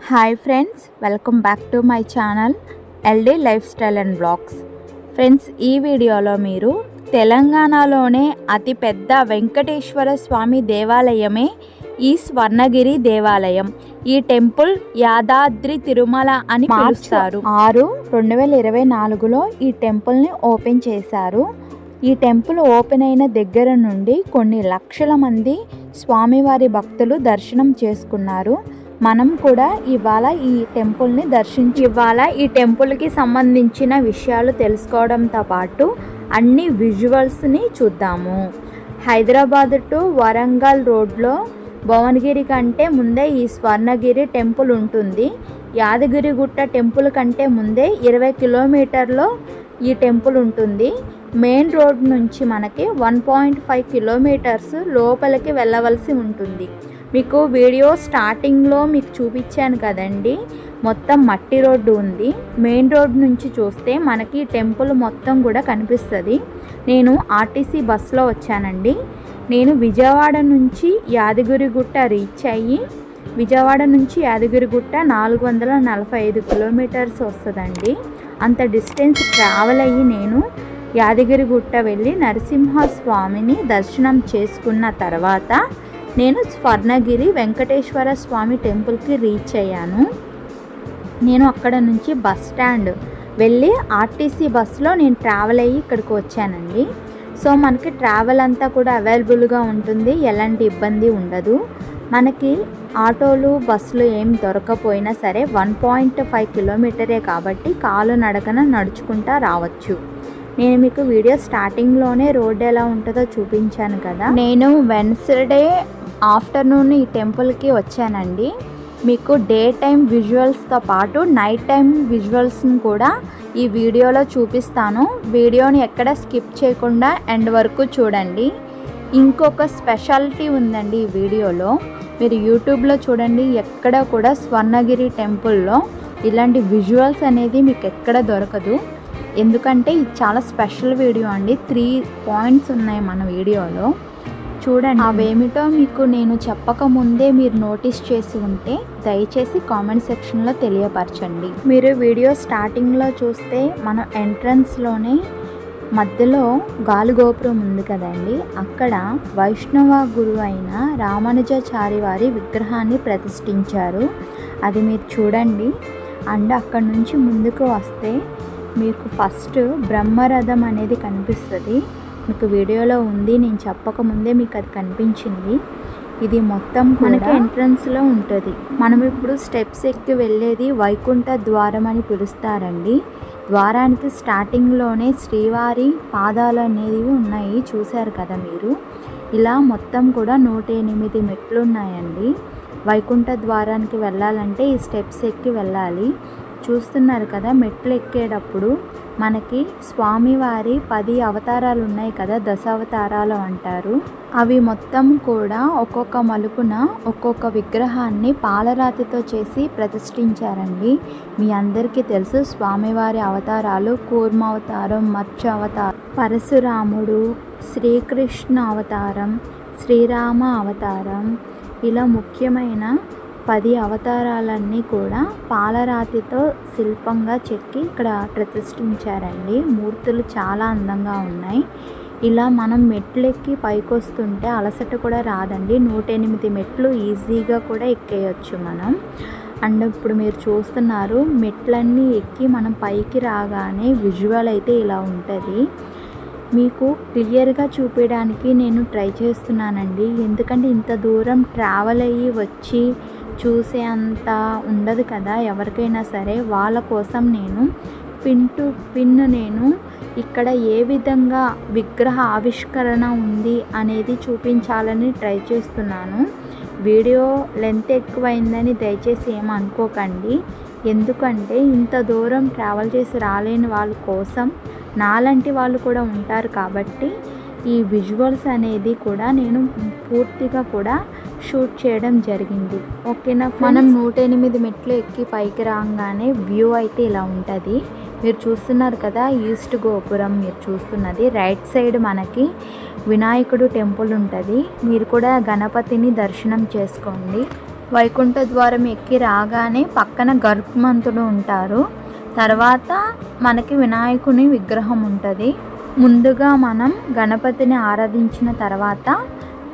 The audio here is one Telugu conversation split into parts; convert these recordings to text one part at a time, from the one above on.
Hi friends, welcome back to my channel LD lifestyle and blogs. Friends, ఈ వీడియోలో మీరు తెలంగాణలోనే అతిపెద్ద వెంకటేశ్వర స్వామి దేవాలయమే ఈ స్వర్ణగిరి దేవాలయం. ఈ టెంపుల్ యాదాద్రి తిరుమల అని పిలుస్తారు. 6/2024లో ఈ టెంపుల్ని ఓపెన్ చేశారు. ఈ టెంపుల్ ఓపెన్ అయిన దగ్గర నుండి కొన్ని లక్షల మంది స్వామివారి భక్తులు దర్శనం చేసుకున్నారు. మనం కూడా ఇవాళ ఈ టెంపుల్ని ఇవాళ ఈ టెంపుల్కి సంబంధించిన విషయాలు తెలుసుకోవడంతో పాటు అన్ని విజువల్స్ని చూద్దాము. హైదరాబాద్ టు వరంగల్ రోడ్లో భువనగిరి కంటే ముందే ఈ స్వర్ణగిరి టెంపుల్ ఉంటుంది. యాదగిరిగుట్ట టెంపుల్ కంటే ముందే 20 కిలోమీటర్లో ఈ టెంపుల్ ఉంటుంది. మెయిన్ రోడ్ నుంచి మనకి 1.5 కిలోమీటర్స్ లోపలికి వెళ్ళవలసి ఉంటుంది. మీకు వీడియో స్టార్టింగ్లో మీకు చూపించాను కదండి, మొత్తం మట్టి రోడ్డు ఉంది. మెయిన్ రోడ్ నుంచి చూస్తే మనకి టెంపుల్ మొత్తం కూడా కనిపిస్తుంది. నేను ఆర్టీసీ బస్సులో వచ్చానండి. నేను విజయవాడ నుంచి యాదగిరిగుట్ట రీచ్ అయ్యి, విజయవాడ నుంచి యాదగిరిగుట్ట 445 కిలోమీటర్స్ వస్తుందండి. అంత డిస్టెన్స్ ట్రావెల్ అయ్యి నేను యాదగిరిగుట్ట వెళ్ళి నరసింహస్వామిని దర్శనం చేసుకున్న తర్వాత నేను స్వర్ణగిరి వెంకటేశ్వర స్వామి టెంపుల్కి రీచ్ అయ్యాను. నేను అక్కడ నుంచి బస్ స్టాండ్ వెళ్ళి ఆర్టీసీ బస్సులో నేను ట్రావెల్ అయ్యి ఇక్కడికి వచ్చానండి. సో మనకి ట్రావెల్ అంతా కూడా అవైలబుల్గా ఉంటుంది, ఎలాంటి ఇబ్బంది ఉండదు. మనకి ఆటోలు బస్సులు ఏం దొరకపోయినా సరే 1.5 కిలోమీటరే కాబట్టి కాలు నడకన నడుచుకుంటా రావచ్చు. నేను మీకు వీడియో స్టార్టింగ్లోనే రోడ్ ఎలా ఉంటుందో చూపించాను కదా. నేను వెన్స్డే ఆఫ్టర్నూన్ ఈ టెంపుల్కి వచ్చానండి. మీకు డే టైం విజువల్స్తో పాటు నైట్ టైం విజువల్స్ని కూడా ఈ వీడియోలో చూపిస్తాను. వీడియోని ఎక్కడ స్కిప్ చేయకుండా ఎండ్ వరకు చూడండి. ఇంకొక స్పెషాలిటీ ఉందండి ఈ వీడియోలో. మీరు యూట్యూబ్లో చూడండి, ఎక్కడ కూడా స్వర్ణగిరి టెంపుల్లో ఇలాంటి విజువల్స్ అనేది మీకు ఎక్కడ దొరకదు. ఎందుకంటే ఇది చాలా స్పెషల్ వీడియో అండి. 3 పాయింట్స్ ఉన్నాయి మన వీడియోలో, చూడండి. అవేమిటో మీకు నేను చెప్పకముందే మీరు నోటీస్ చేసి ఉంటే దయచేసి కామెంట్ సెక్షన్లో తెలియపరచండి. మీరు వీడియో స్టార్టింగ్లో చూస్తే మన ఎంట్రన్స్లోనే మధ్యలో గాలిగోపురం ఉంది కదండి, అక్కడ వైష్ణవ గురువు అయిన రామానుజాచారి వారి విగ్రహాన్ని ప్రతిష్ఠించారు. అది మీరు చూడండి. అండ్ అక్కడ నుంచి ముందుకు వస్తే మీకు ఫస్ట్ బ్రహ్మరథం అనేది కనిపిస్తుంది. మీకు వీడియోలో ఉంది, నేను చెప్పకముందే మీకు అది కనిపించింది. ఇది మొత్తం మనకి ఎంట్రన్స్లో ఉంటుంది. మనం ఇప్పుడు స్టెప్స్ ఎక్కి వెళ్ళేది వైకుంఠ ద్వారం అని పిలుస్తారండి. ద్వారానికి స్టార్టింగ్లోనే శ్రీవారి పాదాలు అనేవి ఉన్నాయి, చూశారు కదా మీరు. ఇలా మొత్తం కూడా 108 మెట్లు ఉన్నాయండి. వైకుంఠ ద్వారానికి వెళ్ళాలంటే ఈ స్టెప్స్ ఎక్కి వెళ్ళాలి. చూస్తున్నారు కదా, మెట్లు ఎక్కేటప్పుడు మనకి స్వామివారి 10 అవతారాలు ఉన్నాయి కదా, దశావతారాలు అంటారు. అవి మొత్తం కూడా ఒక్కొక్క మలుపున ఒక్కొక్క విగ్రహాన్ని పాలరాతితో చేసి ప్రతిష్ఠించారండి. మీ అందరికీ తెలుసు స్వామివారి అవతారాలు: కూర్మ అవతారం, మత్స్య అవతారం, పరశురాముడు, శ్రీకృష్ణ అవతారం, శ్రీరామ అవతారం, ఇలా ముఖ్యమైన 10 అవతారాలన్నీ కూడా పాలరాతితో శిల్పంగా చెక్కి ఇక్కడ ప్రతిష్ఠించారండి. మూర్తులు చాలా అందంగా ఉన్నాయి. ఇలా మనం మెట్లెక్కి పైకి వస్తుంటే అలసట కూడా రాదండి. 108 మెట్లు ఈజీగా కూడా ఎక్కేయచ్చు మనం. అండ్ ఇప్పుడు మీరు చూస్తున్నారు, మెట్లన్నీ ఎక్కి మనం పైకి రాగానే విజువల్ అయితే ఇలా ఉంటుంది. మీకు క్లియర్గా చూపించడానికి నేను ట్రై చేస్తున్నానండి. ఎందుకంటే ఇంత దూరం ట్రావెల్ అయ్యి వచ్చి చూసే అంత ఉండదు కదా ఎవరికైనా సరే. వాళ్ళ కోసం నేను పిన్ టు పిన్ నేను ఇక్కడ ఏ విధంగా విగ్రహ ఆవిష్కరణ ఉంది అనేది చూపించాలని ట్రై చేస్తున్నాను. వీడియో లెంత్ ఎక్కువైందని దయచేసి ఏమనుకోకండి. ఎందుకంటే ఇంత దూరం ట్రావెల్ చేసి రాలేని వాళ్ళ కోసం నాలాంటి వాళ్ళు కూడా ఉంటారు కాబట్టి ఈ విజువల్స్ అనేది కూడా నేను పూర్తిగా కూడా షూట్ చేయడం జరిగింది. ఓకేనా? మనం 108 మెట్లు ఎక్కి పైకి రాగానే వ్యూ అయితే ఇలా ఉంటుంది. మీరు చూస్తున్నారు కదా, ఈస్ట్ గోపురం మీరు చూస్తున్నది. రైట్ సైడ్ మనకి వినాయకుడు టెంపుల్ ఉంటుంది. మీరు కూడా గణపతిని దర్శనం చేసుకోండి. వైకుంఠ ద్వారం ఎక్కి రాగానే పక్కన గరుత్మంతుడు ఉంటారు. తర్వాత మనకి వినాయకుని విగ్రహం ఉంటుంది. ముందుగా మనం గణపతిని ఆరాధించిన తర్వాత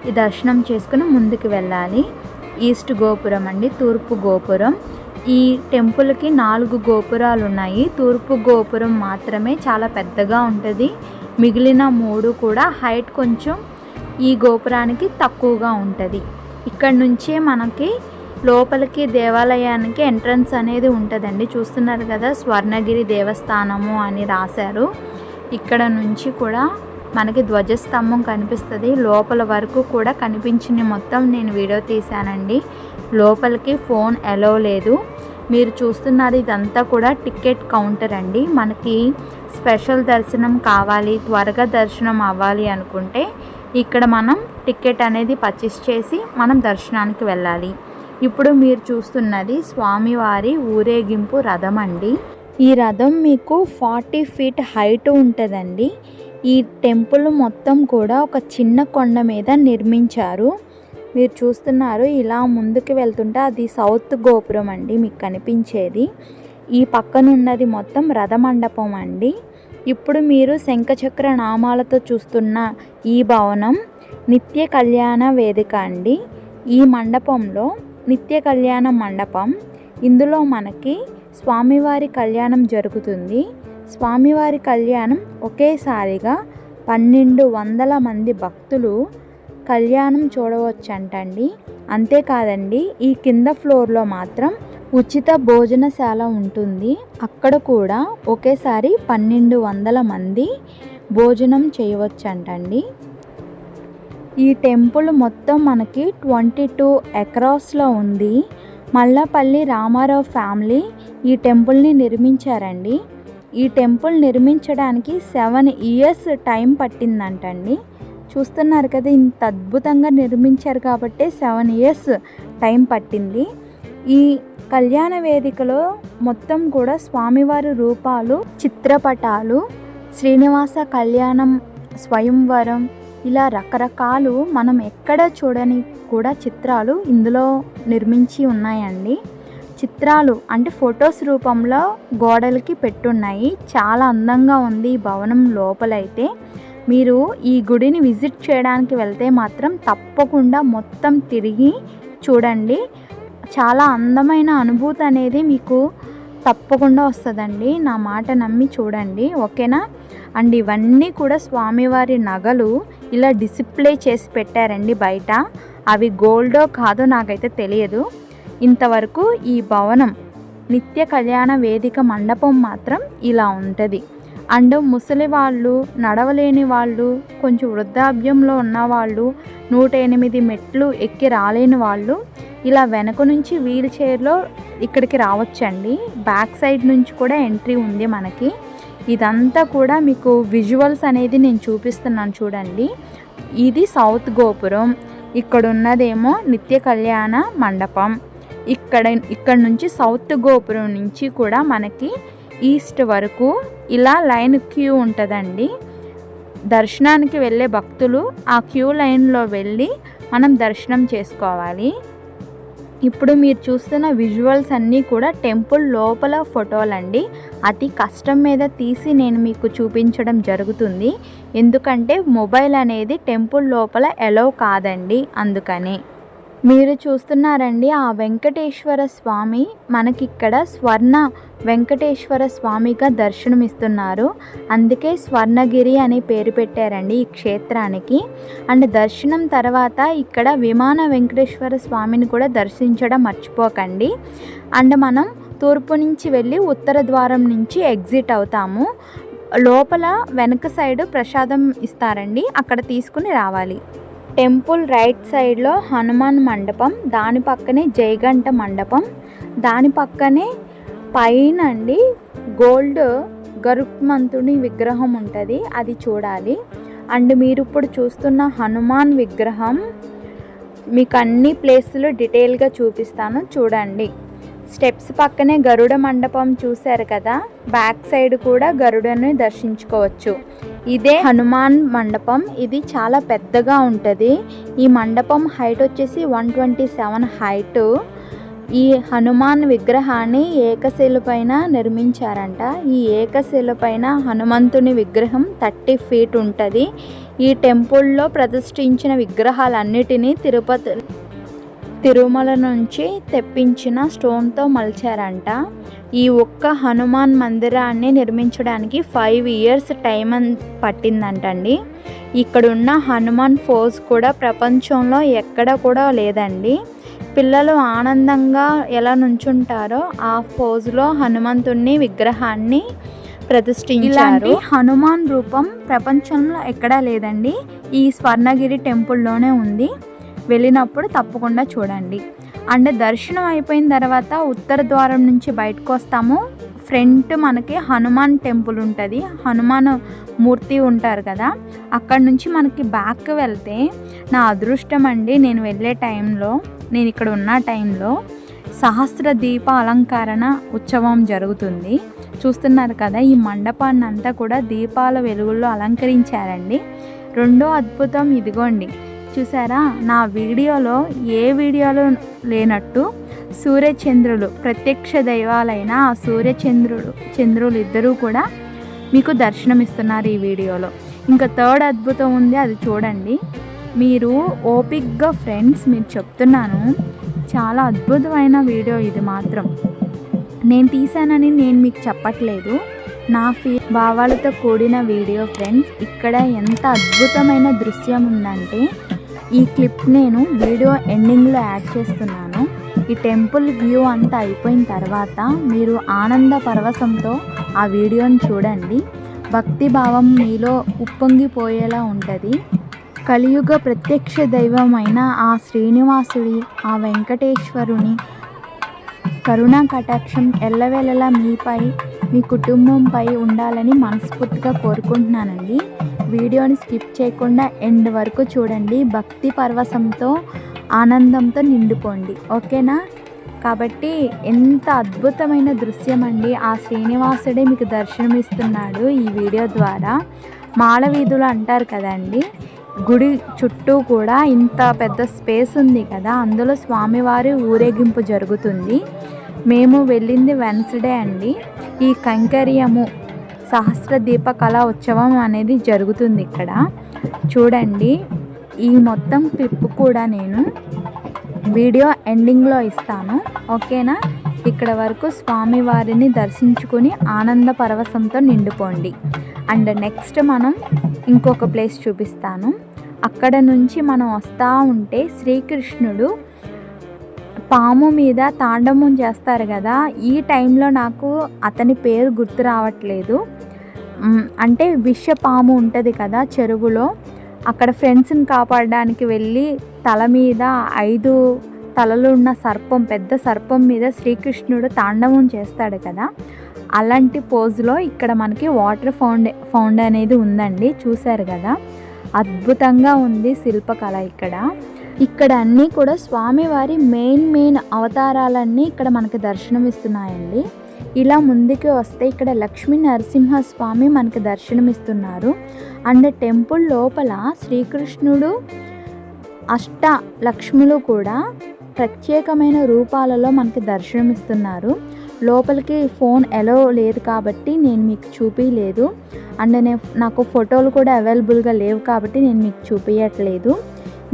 ఈ దర్శనం చేసుకుని ముందుకు వెళ్ళాలి. ఈస్ట్ గోపురం అండి, తూర్పు గోపురం. ఈ టెంపుల్కి 4 గోపురాలు ఉన్నాయి. తూర్పు గోపురం మాత్రమే చాలా పెద్దగా ఉంటుంది. మిగిలిన 3 కూడా హైట్ కొంచెం ఈ గోపురానికి తక్కువగా ఉంటుంది. ఇక్కడ నుంచే మనకి లోపలికి దేవాలయానికి ఎంట్రన్స్ అనేది ఉంటుందండి. చూస్తున్నారు కదా, స్వర్ణగిరి దేవస్థానము అని రాశారు. ఇక్కడ నుంచి కూడా మనకి ధ్వజస్తంభం కనిపిస్తుంది. లోపల వరకు కూడా కనిపించిన మొత్తం నేను వీడియో తీశానండి. లోపలికి ఫోన్ అలౌ లేదు. మీరు చూస్తున్నారు ఇదంతా కూడా టికెట్ కౌంటర్ అండి. మనకి స్పెషల్ దర్శనం కావాలి, త్వరగా దర్శనం అవ్వాలి అనుకుంటే ఇక్కడ మనం టికెట్ అనేది పర్చేస్ చేసి మనం దర్శనానికి వెళ్ళాలి. ఇప్పుడు మీరు చూస్తున్నది స్వామివారి ఊరేగింపు రథం అండి. ఈ రథం మీకు 40 ఫీట్ హైట్ ఉంటుందండి. ఈ టెంపుల్ మొత్తం కూడా ఒక చిన్న కొండ మీద నిర్మించారు. మీరు చూస్తున్నారు ఇలా ముందుకు వెళ్తుంటే అది సౌత్ గోపురం అండి మీకు కనిపించేది. ఈ పక్కన ఉన్నది మొత్తం రథమండపం అండి. ఇప్పుడు మీరు శంఖచక్ర నామాలతో చూస్తున్న ఈ భవనం నిత్య కళ్యాణ వేదిక అండి. ఈ మండపంలో నిత్య కళ్యాణ మండపం. ఇందులో మనకి స్వామివారి కళ్యాణం జరుగుతుంది. స్వామివారి కళ్యాణం ఒకేసారిగా 1200 మంది భక్తులు కళ్యాణం చూడవచ్చంటండి. అంతేకాదండి, ఈ కింద ఫ్లోర్లో మాత్రం ఉచిత భోజనశాల ఉంటుంది. అక్కడ కూడా ఒకేసారి 1200 మంది భోజనం చేయవచ్చంటండి. ఈ టెంపుల్ మొత్తం మనకి 22 ఎకరాస్లో ఉంది. మల్లపల్లి రామారావు ఫ్యామిలీ ఈ టెంపుల్ని నిర్మించారండి. ఈ టెంపుల్ నిర్మించడానికి 7 ఇయర్స్ టైం పట్టిందంటండి. చూస్తున్నారు కదా, ఇంత అద్భుతంగా నిర్మించారు కాబట్టి 7 ఇయర్స్ టైం పట్టింది. ఈ కళ్యాణ వేదికలో మొత్తం కూడా స్వామివారి రూపాలు, చిత్రపటాలు, శ్రీనివాస కళ్యాణం, స్వయంవరం, ఇలా రకరకాలు మనం ఎక్కడ చూడని కూడా చిత్రాలు ఇందులో నిర్మించి ఉన్నాయండి. చిత్రాలు అంటే ఫొటోస్ రూపంలో గోడలకి పెట్టున్నాయి. చాలా అందంగా ఉంది ఈ భవనం లోపలైతే. మీరు ఈ గుడిని విజిట్ చేయడానికి వెళ్తే మాత్రం తప్పకుండా మొత్తం తిరిగి చూడండి. చాలా అందమైన అనుభూతి అనేది మీకు తప్పకుండా వస్తుందండి. నా మాట నమ్మి చూడండి, ఓకేనా. అండ్ ఇవన్నీ కూడా స్వామివారి నగలు ఇలా డిస్ప్లే చేసి పెట్టారండి బయట. అవి గోల్డో కాదో నాకైతే తెలియదు. ఇంతవరకు ఈ భవనం నిత్య కళ్యాణ వేదిక మండపం మాత్రం ఇలా ఉంటుంది. అండ్ ముసలి వాళ్ళు, నడవలేని వాళ్ళు, కొంచెం వృద్ధాప్యంలో ఉన్నవాళ్ళు, 108 మెట్లు ఎక్కి రాలేని వాళ్ళు ఇలా వెనక నుంచి వీల్ చైర్లో ఇక్కడికి రావచ్చండి. బ్యాక్ సైడ్ నుంచి కూడా ఎంట్రీ ఉంది మనకి. ఇదంతా కూడా మీకు విజువల్స్ అనేది నేను చూపిస్తున్నాను చూడండి. ఇది సౌత్ గోపురం, ఇక్కడ ఉన్నదేమో నిత్య కళ్యాణ మండపం. ఇక్కడ నుంచి సౌత్ గోపురం నుంచి కూడా మనకి ఈస్ట్ వరకు ఇలా లైన్ క్యూ ఉంటుందండి. దర్శనానికి వెళ్ళే భక్తులు ఆ క్యూ లైన్లో వెళ్ళి మనం దర్శనం చేసుకోవాలి. ఇప్పుడు మీరు చూస్తున్న విజువల్స్ అన్నీ కూడా టెంపుల్ లోపల ఫోటోలండి. అతి కష్టం మీద తీసి నేను మీకు చూపించడం జరుగుతుంది. ఎందుకంటే మొబైల్ అనేది టెంపుల్ లోపల అలౌ కాదండి, అందుకని. మీరు చూస్తున్నారండి ఆ వెంకటేశ్వర స్వామి మనకిక్కడ స్వర్ణ వెంకటేశ్వర స్వామిగా దర్శనమిస్తున్నారు. అందుకే స్వర్ణగిరి అనే పేరు పెట్టారండి ఈ క్షేత్రానికి. అండ్ దర్శనం తర్వాత ఇక్కడ విమాన వెంకటేశ్వర స్వామిని కూడా దర్శించడం మర్చిపోకండి. అండ్ మనం తూర్పు నుంచి వెళ్ళి ఉత్తర ద్వారం నుంచి ఎగ్జిట్ అవుతాము. లోపల వెనక సైడ్ ప్రసాదం ఇస్తారండి, అక్కడ తీసుకుని రావాలి. టెంపుల్ రైట్ సైడ్లో హనుమాన్ మండపం, దాని పక్కనే జయగంట మండపం, దాని పక్కనే పైన అండి గోల్డ్ గరుత్మంతుని విగ్రహం ఉంటుంది, అది చూడాలి. అండ్ మీరు ఇప్పుడు చూస్తున్న హనుమాన్ విగ్రహం మీకు అన్ని ప్లేసులు డీటెయిల్గా చూపిస్తాను చూడండి. స్టెప్స్ పక్కనే గరుడ మండపం చూశారు కదా, బ్యాక్ సైడ్ కూడా గరుడని దర్శించుకోవచ్చు. ఇదే హనుమాన్ మండపం. ఇది చాలా పెద్దగా ఉంటుంది. ఈ మండపం హైట్ వచ్చేసి 127 హైట్. ఈ హనుమాన్ విగ్రహాన్ని ఏకశిల పైన నిర్మించారంట. ఈ ఏకశిల పైన హనుమంతుని విగ్రహం 30 ఫీట్ ఉంటుంది. ఈ టెంపుల్లో ప్రతిష్ఠించిన విగ్రహాలన్నిటినీ తిరుమల నుంచి తెప్పించిన స్టోన్తో మలిచారంట. ఈ ఒక్క హనుమాన్ మందిరాన్ని నిర్మించడానికి 5 ఇయర్స్ టైం పట్టిందంటండి. ఇక్కడున్న హనుమాన్ ఫోజ్ కూడా ప్రపంచంలో ఎక్కడ కూడా లేదండి. పిల్లలు ఆనందంగా ఎలా నుంచుంటారో ఆ ఫోజ్లో హనుమంతుని విగ్రహాన్ని ప్రతిష్ఠించారు. హనుమాన్ రూపం ప్రపంచంలో ఎక్కడా లేదండి. ఈ స్వర్ణగిరి టెంపుల్లోనే ఉంది. వెళ్ళినప్పుడు తప్పకుండా చూడండి. అండ్ దర్శనం అయిపోయిన తర్వాత ఉత్తర ద్వారం నుంచి బయటకు వస్తాము. ఫ్రంట్ మనకి హనుమాన్ టెంపుల్ ఉంటుంది. హనుమాన్ మూర్తి ఉంటారు కదా, అక్కడ నుంచి మనకి బ్యాక్ వెళ్తే నా అదృష్టం అండి, నేను ఇక్కడ ఉన్న టైంలో సహస్ర దీప అలంకరణ ఉత్సవం జరుగుతుంది. చూస్తున్నారు కదా, ఈ మండపాన్ని అంతా కూడా దీపాల వెలుగుల్లో అలంకరించారండి. రెండో అద్భుతం ఇదిగోండి, చూసారా, నా వీడియోలో ఏ వీడియోలో లేనట్టు సూర్యచంద్రులు ప్రత్యక్ష దైవాలైన ఆ చంద్రులు ఇద్దరూ కూడా మీకు దర్శనమిస్తున్నారు ఈ వీడియోలో. ఇంకా థర్డ్ అద్భుతం ఉంది, అది చూడండి. మీరు ఓపిక్గా ఫ్రెండ్స్, మీరు చెప్తున్నాను, చాలా అద్భుతమైన వీడియో ఇది మాత్రం. నేను తీసానని నేను మీకు చెప్పట్లేదు, నా భావాలతో కూడిన వీడియో ఫ్రెండ్స్. ఇక్కడ ఎంత అద్భుతమైన దృశ్యం ఉందంటే ఈ క్లిప్ నేను వీడియో ఎండింగ్లో యాడ్ చేస్తున్నాను. ఈ టెంపుల్ వ్యూ అంతా అయిపోయిన తర్వాత మీరు ఆనంద పరవశంతో ఆ వీడియోని చూడండి. భక్తి భావం మీలో ఉప్పొంగిపోయేలా ఉంటుంది. కలియుగ ప్రత్యక్ష దైవమైన ఆ శ్రీనివాసుడి, ఆ వెంకటేశ్వరుని కరుణా కటాక్షం ఎల్లవేళలా మీపై, మీ కుటుంబంపై ఉండాలని మనస్ఫూర్తిగా కోరుకుంటున్నానండి. వీడియోని స్కిప్ చేయకుండా ఎండ్ వరకు చూడండి. భక్తి పరవశంతో ఆనందంతో నిండిపోండి, ఓకేనా? కాబట్టి ఎంత అద్భుతమైన దృశ్యం అండి. ఆ శ్రీనివాసుడే మీకు దర్శనమిస్తున్నాడు ఈ వీడియో ద్వారా. మాళవీధులు అంటారు కదండి, గుడి చుట్టూ కూడా ఇంత పెద్ద స్పేస్ ఉంది కదా, అందులో స్వామివారి ఊరేగింపు జరుగుతుంది. మేము వెళ్ళింది వెన్స్డే అండి. ఈ కైంకర్యము సహస్ర దీప కళా ఉత్సవం అనేది జరుగుతుంది ఇక్కడ. చూడండి, ఈ మొత్తం క్లిప్ కూడా నేను వీడియో ఎండింగ్లో ఇస్తాను, ఓకేనా? ఇక్కడ వరకు స్వామివారిని దర్శించుకొని ఆనంద పరవశంతో నిండిపోండి. అండ్ నెక్స్ట్ మనం ఇంకొక ప్లేస్ చూపిస్తాను. అక్కడ నుంచి మనం వస్తూ ఉంటే శ్రీకృష్ణుడు పాము మీద తాండవం చేస్తారు కదా. ఈ టైంలో నాకు అతని పేరు గుర్తు రావట్లేదు. అంటే విషపాము ఉంటుంది కదా చెరువులో, అక్కడ ఫ్రెండ్స్ని కాపాడడానికి వెళ్ళి తల మీద 5 తలలు ఉన్న సర్పం, పెద్ద సర్పం మీద శ్రీకృష్ణుడు తాండవం చేస్తాడు కదా, అలాంటి పోజ్లో ఇక్కడ మనకి వాటర్ ఫౌండ్ అనేది ఉందండి. చూశారు కదా, అద్భుతంగా ఉంది శిల్పకళ ఇక్కడ అన్నీ కూడా స్వామివారి మెయిన్ అవతారాలన్నీ ఇక్కడ మనకి దర్శనమిస్తున్నాయండి. ఇలా ముందుకు వస్తే ఇక్కడ లక్ష్మీ నరసింహస్వామి మనకి దర్శనమిస్తున్నారు. అండ్ టెంపుల్ లోపల శ్రీకృష్ణుడు, అష్ట లక్ష్ములు కూడా ప్రత్యేకమైన రూపాలలో మనకి దర్శనమిస్తున్నారు. లోపలికి ఫోన్ ఎలో లేదు కాబట్టి నేను మీకు చూపించలేదు. అండ్ నాకు ఫోటోలు కూడా అవైలబుల్గా లేవు కాబట్టి నేను మీకు చూపించట్లేదు.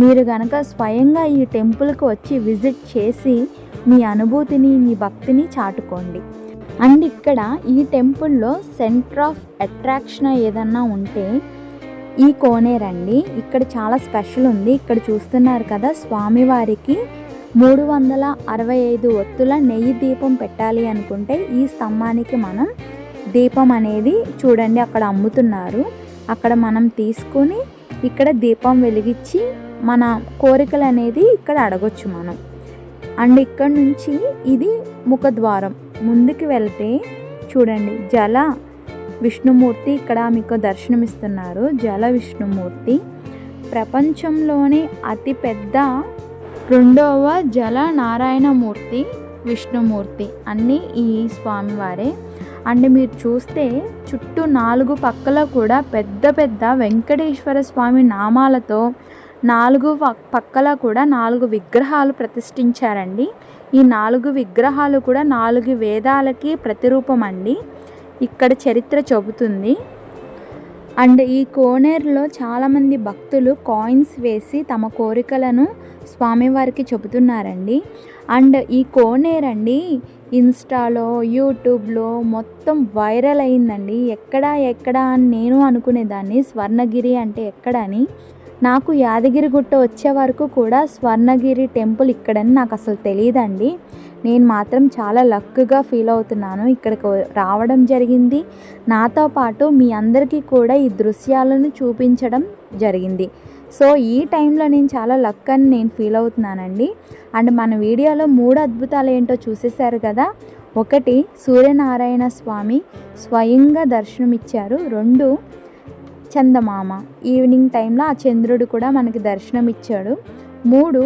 మీరు కనుక స్వయంగా ఈ టెంపుల్కి వచ్చి విజిట్ చేసి మీ అనుభూతిని, మీ భక్తిని చాటుకోండి. అండ్ ఇక్కడ ఈ టెంపుల్లో సెంటర్ ఆఫ్ అట్రాక్షన్ ఏదన్నా ఉంటే ఈ కోనేరండి. ఇక్కడ చాలా స్పెషల్ ఉంది. ఇక్కడ చూస్తున్నారు కదా, స్వామివారికి 365 ఒత్తుల నెయ్యి దీపం పెట్టాలి అనుకుంటే ఈ స్తంభానికి మనం దీపం అనేది చూడండి అక్కడ అమ్ముతున్నారు. అక్కడ మనం తీసుకొని ఇక్కడ దీపం వెలిగించి మన కోరికలు అనేది ఇక్కడ అడగొచ్చు మనం. అండ్ ఇక్కడ నుంచి ఇది ముఖద్వారం. ముందుకు వెళ్తే చూడండి జల విష్ణుమూర్తి ఇక్కడ మీకు దర్శనమిస్తున్నారు. జల విష్ణుమూర్తి ప్రపంచంలోనే అతిపెద్ద 2వ జల నారాయణమూర్తి విష్ణుమూర్తి అన్నీ ఈ స్వామివారే. అండ్ మీరు చూస్తే చుట్టూ 4 పక్కల కూడా పెద్ద పెద్ద వెంకటేశ్వర స్వామి నామాలతో 4 పక్కల కూడా 4 విగ్రహాలు ప్రతిష్ఠించారండి. ఈ 4 విగ్రహాలు కూడా 4 వేదాలకి ప్రతిరూపం అండి. ఇక్కడ చరిత్ర చెబుతుంది. అండ్ ఈ కోనేరులో చాలామంది భక్తులు కాయిన్స్ వేసి తమ కోరికలను స్వామివారికి చెబుతున్నారండి. అండ్ ఈ కోనేరండి ఇన్స్టాలో, యూట్యూబ్లో మొత్తం వైరల్ అయిందండి. ఎక్కడ అని నేను అనుకునేదాన్ని, స్వర్ణగిరి అంటే ఎక్కడని. నాకు యాదగిరిగుట్ట వచ్చే వరకు కూడా స్వర్ణగిరి టెంపుల్ ఇక్కడని నాకు అసలు తెలియదండి. నేను మాత్రం చాలా లక్గా ఫీల్ అవుతున్నాను ఇక్కడికి రావడం జరిగింది. నాతో పాటు మీ అందరికీ కూడా ఈ దృశ్యాలను చూపించడం జరిగింది. సో ఈ టైంలో నేను చాలా లక్ అని నేను ఫీల్ అవుతున్నానండి. అండ్ మన వీడియోలో 3 అద్భుతాలు ఏంటో చూసేశారు కదా. 1 సూర్యనారాయణ స్వామి స్వయంగా దర్శనమిచ్చారు. 2 చందమామ ఈవినింగ్ టైంలో ఆ చంద్రుడు కూడా మనకి దర్శనం ఇచ్చాడు. 3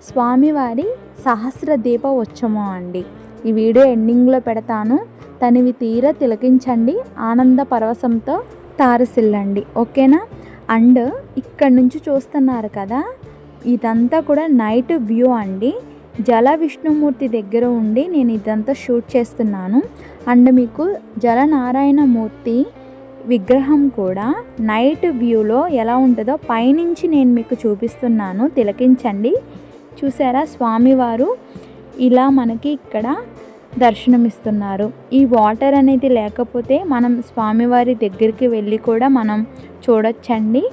స్వామివారి సహస్ర దీప ఉత్సవం అండి. ఈ వీడియో ఎండింగ్లో పెడతాను. తనివి తీర తిలకించండి, ఆనంద పరవశంతో తారసిల్లండి. ఓకేనా. అండ్ ఇక్కడ నుంచి చూస్తున్నారు కదా, ఇదంతా కూడా నైట్ వ్యూ అండి. జల విష్ణుమూర్తి దగ్గర ఉండి నేను ఇదంతా షూట్ చేస్తున్నాను. అండ్ మీకు జలనారాయణమూర్తి విగ్రహం కూడా నైట్ వ్యూలో ఎలా ఉంటుందో పైనుంచి నేను మీకు చూపిస్తున్నాను, తిలకించండి. చూసారా, స్వామివారు ఇలా మనకి ఇక్కడ దర్శనమిస్తున్నారు. ఈ వాటర్ అనేది లేకపోతే మనం స్వామివారి దగ్గరికి వెళ్ళి కూడా మనం చూడొచ్చండి.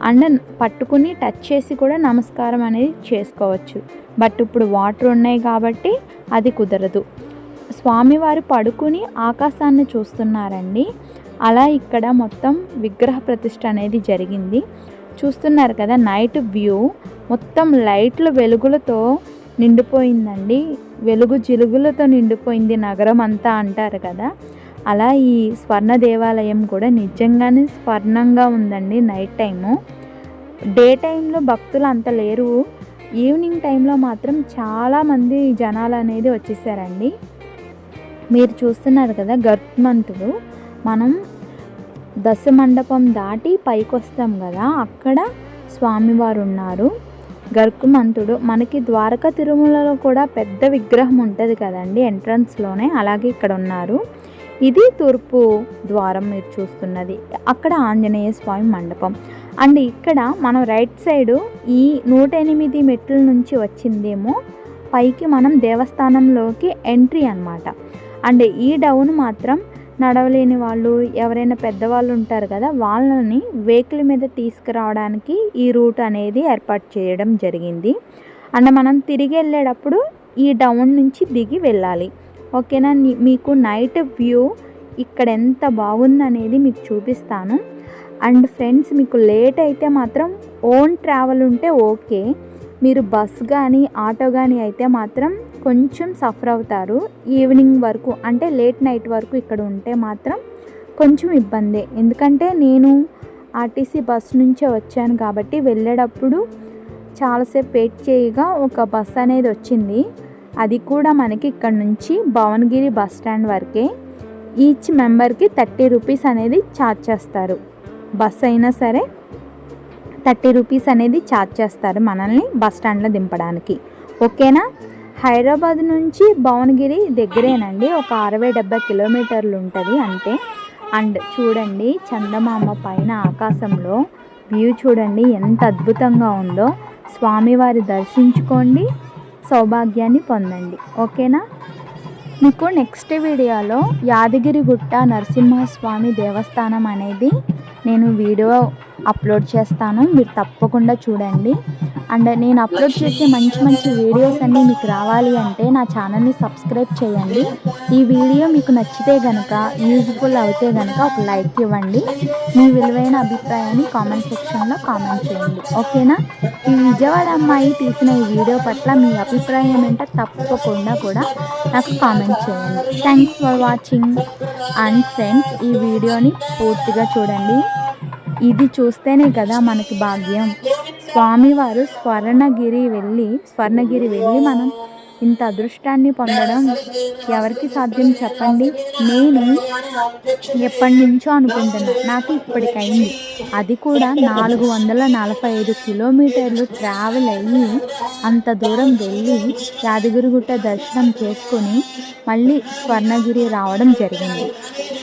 అండ్ పట్టుకుని టచ్ చేసి కూడా నమస్కారం అనేది చేసుకోవచ్చు. బట్ ఇప్పుడు వాటర్ ఉన్నాయి కాబట్టి అది కుదరదు. స్వామివారు పడుకుని ఆకాశాన్ని చూస్తున్నారండి. అలా ఇక్కడ మొత్తం విగ్రహ ప్రతిష్ఠ అనేది జరిగింది. చూస్తున్నారు కదా, నైట్ వ్యూ మొత్తం లైట్ల వెలుగులతో నిండిపోయిందండి. వెలుగు జిలుగులతో నిండిపోయింది నగరం అంతా అంటారు కదా, అలా ఈ స్వర్ణ దేవాలయం కూడా నిజంగానే స్వర్ణంగా ఉందండి. నైట్ టైము, డే టైంలో భక్తులు అంత లేరు. ఈవినింగ్ టైంలో మాత్రం చాలామంది జనాలు అనేది వచ్చేసారండి. మీరు చూస్తున్నారు కదా, గర్భమంతుడు మనం దశమండపం దాటి పైకి వస్తాం కదా, అక్కడ స్వామివారు ఉన్నారు. గర్భమంతుడు మనకి ద్వారకా తిరుమలలో కూడా పెద్ద విగ్రహం ఉంటుంది కదండి ఎంట్రన్స్లోనే, అలాగే ఇక్కడ ఉన్నారు. ఇది తూర్పు ద్వారం మీరు చూస్తున్నది. అక్కడ ఆంజనేయ స్వామి మండపం. అండ్ ఇక్కడ మనం రైట్ సైడు ఈ 108 మెట్ల నుంచి వచ్చిందేమో పైకి మనం దేవస్థానంలోకి ఎంట్రీ అన్నమాట. అండ్ ఈ డౌన్ మాత్రం నడవలేని వాళ్ళు, ఎవరైనా పెద్దవాళ్ళు ఉంటారు కదా, వాళ్ళని వెహికల్ మీద తీసుకురావడానికి ఈ రూట్ అనేది ఏర్పాటు చేయడం జరిగింది. అండ్ మనం తిరిగి వెళ్ళేటప్పుడు ఈ డౌన్ నుంచి దిగి వెళ్ళాలి. ఓకేనా. మీకు నైట్ వ్యూ ఇక్కడ ఎంత బాగుందనేది మీకు చూపిస్తాను. అండ్ ఫ్రెండ్స్, మీకు లేట్ అయితే మాత్రం ఓన్ ట్రావెల్ ఉంటే ఓకే. మీరు బస్ కానీ ఆటో కానీ అయితే మాత్రం కొంచెం సఫర్ అవుతారు. ఈవినింగ్ వరకు అంటే లేట్ నైట్ వరకు ఇక్కడ ఉంటే మాత్రం కొంచెం ఇబ్బందే. ఎందుకంటే నేను ఆర్టీసీ బస్ నుంచే వచ్చాను కాబట్టి వెళ్ళేటప్పుడు చాలాసేపు వెయిట్ చేయగా ఒక బస్ అనేది వచ్చింది. అది కూడా మనకి ఇక్కడ నుంచి భువనగిరి బస్ స్టాండ్ వరకే. ఈచ్ మెంబర్కి 30 రూపీస్ అనేది ఛార్జ్ చేస్తారు. బస్ అయినా సరే 30 రూపీస్ అనేది ఛార్జ్ చేస్తారు మనల్ని బస్ స్టాండ్లో దింపడానికి. ఓకేనా. హైదరాబాద్ నుంచి భువనగిరి దగ్గరేనండి, ఒక 60-70 కిలోమీటర్లు ఉంటుంది అంతే. అండ్ చూడండి, చందమామ పైన ఆకాశంలో వ్యూ చూడండి ఎంత అద్భుతంగా ఉందో. స్వామివారి దర్శించుకోండి, సౌభాగ్యాన్ని పొందండి. ఓకేనా. మీకు నెక్స్ట్ వీడియోలో యాదగిరిగుట్ట నరసింహస్వామి దేవస్థానం అనేది నేను వీడియో అప్లోడ్ చేస్తాను, మీరు తప్పకుండా చూడండి. అండ్ నేను అప్లోడ్ చేసే మంచి మంచి వీడియోస్ అన్నీ మీకు రావాలి అంటే నా ఛానల్ని సబ్స్క్రైబ్ చేయండి. ఈ వీడియో మీకు నచ్చితే కనుక, యూజ్ఫుల్ అవుతే కనుక ఒక లైక్ ఇవ్వండి. మీ విలువైన అభిప్రాయాన్ని కామెంట్ సెక్షన్లో కామెంట్ చేయండి. ఓకేనా. ఈ విజయవాడ అమ్మాయి తీసిన ఈ వీడియో పట్ల మీ అభిప్రాయం ఏంటో తప్పకుండా కూడా నాకు కామెంట్ చేయండి. Thanks for watching. And friends, ఈ వీడియోని పూర్తిగా చూడండి. ఇది చూస్తేనే కదా మనకి భాగ్యం. స్వామివారు స్వర్ణగిరి వెళ్ళి మనం ఇంత అదృష్టాన్ని పొందడం ఎవరికి సాధ్యం చెప్పండి. నేను ఎప్పటి నుంచో అనుకుంటున్నా, నాకు ఇప్పటికైంది. అది కూడా 445 కిలోమీటర్లు ట్రావెల్ అయ్యి అంత దూరం వెళ్ళి యాదగిరిగుట్ట దర్శనం చేసుకొని మళ్ళీ స్వర్ణగిరి రావడం జరిగింది.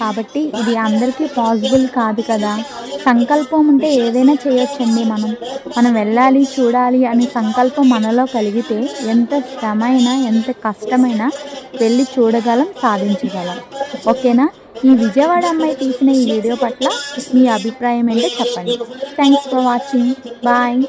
కాబట్టి ఇది అందరికీ పాసిబుల్ కాదు కదా. సంకల్పం ఉంటే ఏదైనా చేయొచ్చండి. మనం వెళ్ళాలి, చూడాలి అనే సంకల్పం మనలో కలిగితే ఎంత శ్రమ అయినా ఎంత కష్టమైనా వెళ్ళి చూడగలం, సాధించగలం. ఓకేనా. ఈ విజయవాడ అమ్మాయి తీసిన ఈ వీడియో పట్ల మీ అభిప్రాయం ఏంటో చెప్పండి. Thanks for watching. బాయ్.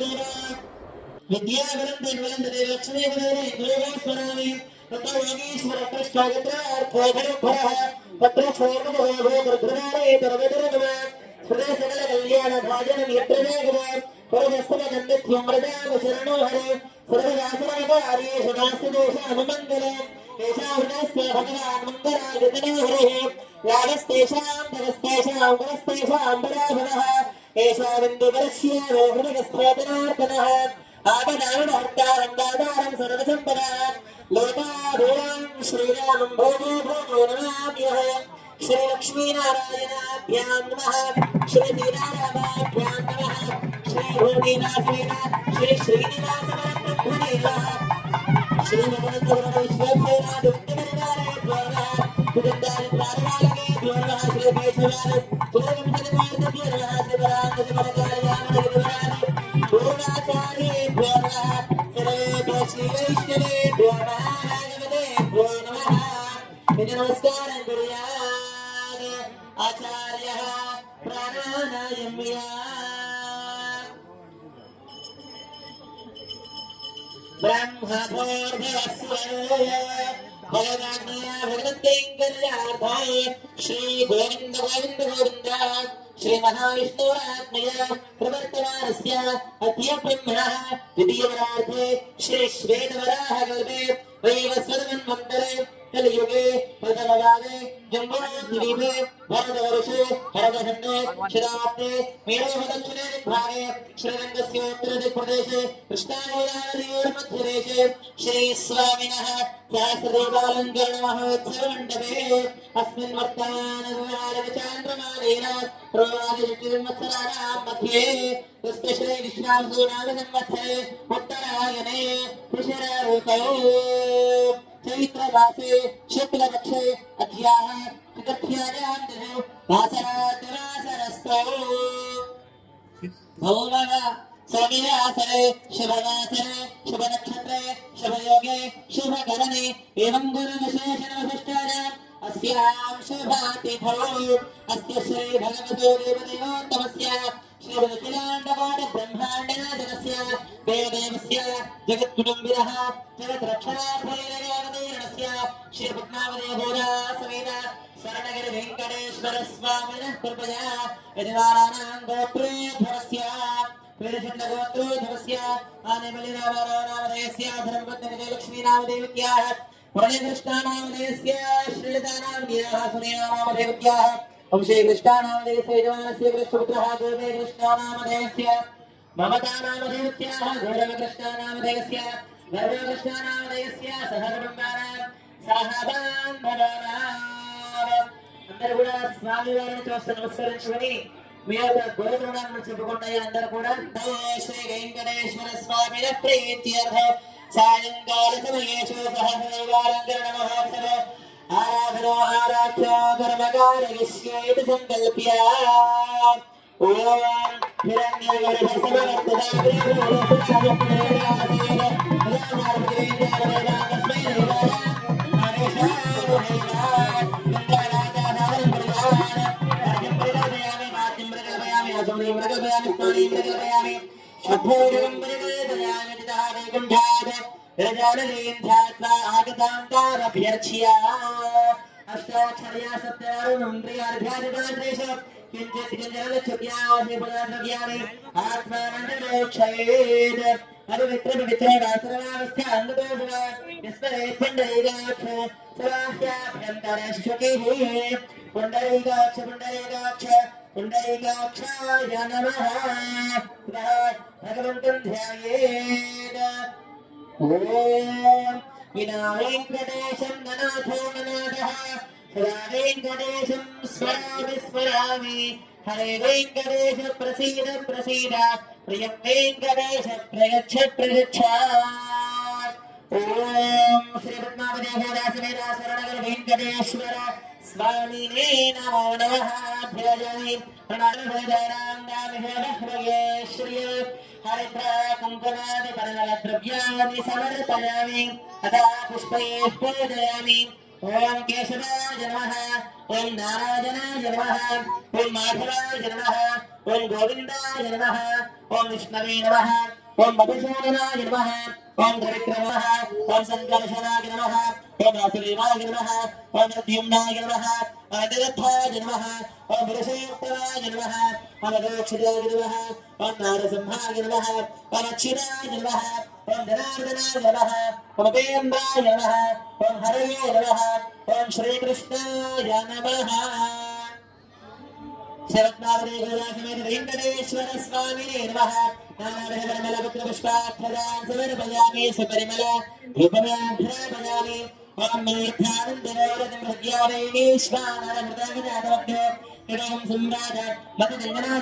శ్రీరామం భోజో భోజో నమామ్యహ. శ్రీ లక్ష్మీనారాయణాభ్యాం నమః. శ్రీ సీతారామాభ్యాం నమః. శ్రీ భూమినాథేన శ్రీ శ్రీనివాసవరబ్రహ్మణే నమః. శ్రీ నమస్కారం గురుయాద్ ఆచార్య ప్రాణాయామ్య శ్రీ గోవింద గోవింద గోవింద శ్రీ మహావిష్ణురాత్మయ ప్రవర్తమానస్య అద్య బ్రహ్మణః ద్వితీయవరార్థే శ్రీ శ్వేతవరాహ కల్పే వైవస్వతమన్వంతరే కలియుగే ప్రథమవాదే జంబూద్వీపే భరతవర్షే హరదఖण्डे శతాబ్దే మేరోదక్షిణే దిగ్భాగే శ్రీరంగస్యోత్తరదిక్ప్రదేశే కృష్ణాగోదావరీయోర్మధ్యదేశే శ్రీ స్వామినః సహస్రదీపాలంకరణ మహోత్సవమండపే అస్మిన్ వర్తమానచాంద్రమానేన ప్రోరాజవత్సరాణాం మధ్యే శ్రీ విశ్వావసూనామ సంవత్సరే ఉత్తరాయణే ఋషిరారుకౌ చైత్రమాసే శుక్లపక్షే అధ్యాః చతుర్థ్యాయాం దినే వాసరాద్వాసరస్తౌ భౌమః సౌమ్యాసరే శుభవాసరే శుభనక్షత్రే శుభయోగే శుభకరణే ఏవం గురువిశేషణవిశిష్టానాం అస్యాం శుభాతిథౌ అస్య శ్రీ భగవతో దేవదేవోత్తమస్య శ్రీ అఖిలాండకోటి బ్రహ్మాండనాథనస్య దేవదేవస్య జగత్కుటుంబినః జగద్రక్షణార్థైరస్య శ్రీ పద్మావతి భోజా సమేత స్వర్ణగిరి వెంకటేశ్వర స్వామినః కృపయా యజమానానాం గోత్రోద్భవస్య గోత్రోద్భవస్య ఆనేబలిరామారామదేవస్య ధర్మపత్ని లక్ష్మీనామదేవ్యాః మురళీకృష్ణానామదేవస్య శ్రీలతానామదేవ్యాః సునీనామదేవ్యాః వంశే కృష్ణానామదేవస్య యజమానస్య కృష్ణపుత్రः గోపే కృష్ణానామదేవస్య మమతానామదేవ్యాః గౌరవకృష్ణానామదేవస్య గౌరవకృష్ణానామదేవస్య సహకుటుంబానాం సహబాంధవానాం. అందరూ కూడా స్వామి వారిని చూస్తే నమస్కరించుకొని మీ యొక్క గోత్రాలను చెప్పుకుంటే అందరూ కూడా శ్రీ వెంకటేశ్వర స్వామి ప్రీత్యర్థ సాయంకాల సమయేషు సహస్రదీపాలంకరణ మహోత్సవ ఆరాధనో ఆరాధ్యో కర్మకారయిష్యేతి సంకల్ప్య ఓం అష్టాక్షర్యా సప్తారుణ్యాధ్యాత్రేషు కించిత్ కింజలక్షప్యాని ఆత్మానందమోక్షయేత్ పుండరీకాక్ష పుండరీకాక్ష పుండరీకాక్షాయ నమః. భగవంతం ధ్యాయేత్. ఓం विना वेङ्कटेशं ननाथो ननाथः सदा वेङ्कटेशं स्मरामि स्मरामि हरे वेङ्कटेश प्रसीद प्रसीद प्रियं वेङ्कटेश प्रगच्छ प्रगच्छ ॐ श्री पद्मावतीदासमेधासरणगर वेङ्कटेश्वर स्वामिने नमो नमः ध्यायामि प्रणामभजनान्दामिषभये श्रिय हरिद्र कुङ्कुमादि परमद्रव्याणि समर्पयामि तथा पुष्पैः पूजयामि ॐ केशवाय नमः ॐ नारायणाय नमः ॐ माधवाय नमः ॐ गोविन्दाय नमः ॐ विष्णवे नमः ॐ मधुसूदनाय नमः ॐ त्रिविक्रमः ॐ सङ्कर्षणाय नमः ॐ वासुदेवाय नमः ॐ प्रद्युम्नाय नमः ॐ जगद्धाय नमः ॐ पुरुषोत्तमाय नमः ॐ अगोक्षजाय नमः ॐ नारसिंहाय नमः ॐ अक्षिराय नमः ॐ जनार्दनाय नमः ॐ उपेन्द्राय नमः ॐ हरये नमः ॐ श्रीकृष्णाय नमः शरत्नावरेश्वर वेङ्कटेश्वर स्वामिने नमः नानाविधपरिमलपुत्रपुष्पाक्षरान् समर्पयामि सुपरिमल धूपमाघ्रापयामि ॐ मूर्धानन्दनवरतं प्रज्ञावैश्वानरमृतविजातमभ्यो इदं सम्राट मतजन्मना